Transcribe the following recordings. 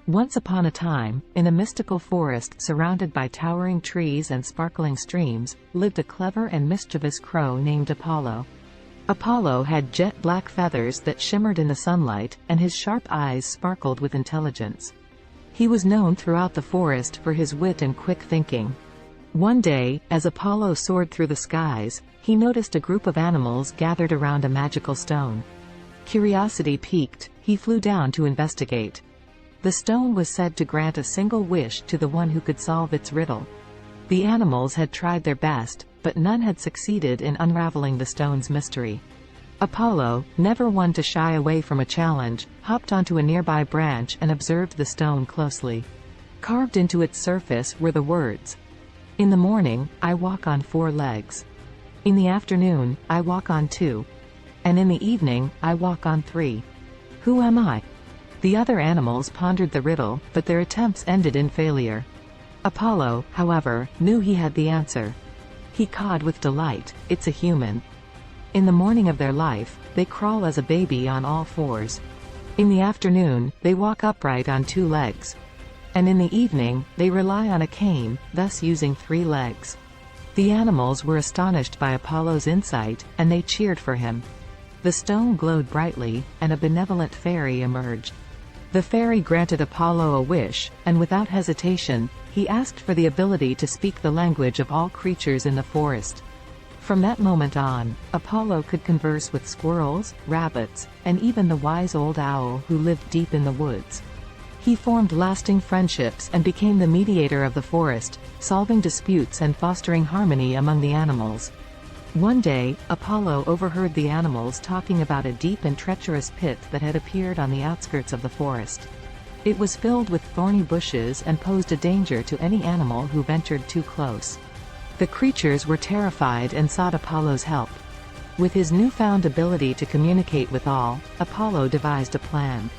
Once upon a time, in a mystical forest surrounded by towering trees and sparkling streams, lived a clever and mischievous crow named Apollo. Apollo had jet black feathers that shimmered in the sunlight, and his sharp eyes sparkled with intelligence. He was known throughout the forest for his wit and quick thinking. One day, as Apollo soared through the skies, he noticed a group of animals gathered around a magical stone. Curiosity piqued, he flew down to investigate. The stone was said to grant a single wish to the one who could solve its riddle. The animals had tried their best, but none had succeeded in unraveling the stone's mystery. Apollo, never one to shy away from a challenge, hopped onto a nearby branch and observed the stone closely. Carved into its surface were the words, "In the morning, I walk on 4 legs. In the afternoon, I walk on 2. And in the evening, I walk on 3. Who am I?" The other animals pondered the riddle, but their attempts ended in failure. Apollo, however, knew he had the answer. He cawed with delight, "It's a human." In the morning of their life, they crawl as a baby on all 4s. In the afternoon, they walk upright on 2 legs. And in the evening, they rely on a cane, thus using 3 legs. The animals were astonished by Apollo's insight, and they cheered for him. The stone glowed brightly, and a benevolent fairy emerged. The fairy granted Apollo a wish, and without hesitation, he asked for the ability to speak the language of all creatures in the forest. From that moment on, Apollo could converse with squirrels, rabbits, and even the wise old owl who lived deep in the woods. He formed lasting friendships and became the mediator of the forest, solving disputes and fostering harmony among the animals. One day, Apollo overheard the animals talking about a deep and treacherous pit that had appeared on the outskirts of the forest. It was filled with thorny bushes and posed a danger to any animal who ventured too close. The creatures were terrified and sought Apollo's help. With his newfound ability to communicate with all, Apollo devised a plan.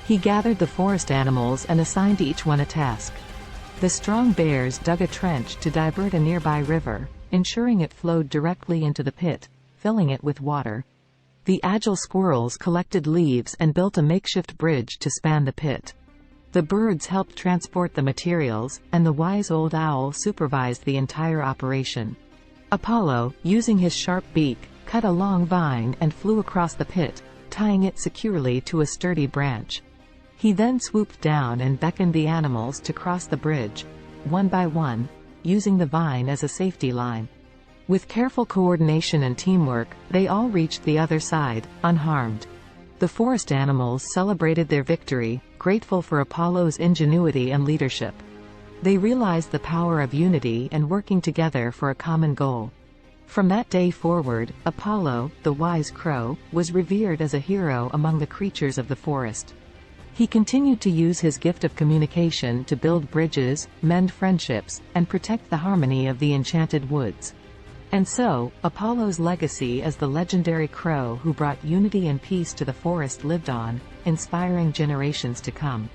He gathered the forest animals and assigned each one a task. The strong bears dug a trench to divert a nearby river, ensuring it flowed directly into the pit, filling it with water. The agile squirrels collected leaves and built a makeshift bridge to span the pit. The birds helped transport the materials, and the wise old owl supervised the entire operation. Apollo, using his sharp beak, cut a long vine and flew across the pit, tying it securely to a sturdy branch. He then swooped down and beckoned the animals to cross the bridge, one by one, using the vine as a safety line. With careful coordination and teamwork, they all reached the other side, unharmed. The forest animals celebrated their victory, grateful for Apollo's ingenuity and leadership. They realized the power of unity and working together for a common goal. From that day forward, Apollo, the wise crow, was revered as a hero among the creatures of the forest. He continued to use his gift of communication to build bridges, mend friendships, and protect the harmony of the enchanted woods. And so, Apollo's legacy as the legendary crow who brought unity and peace to the forest lived on, inspiring generations to come.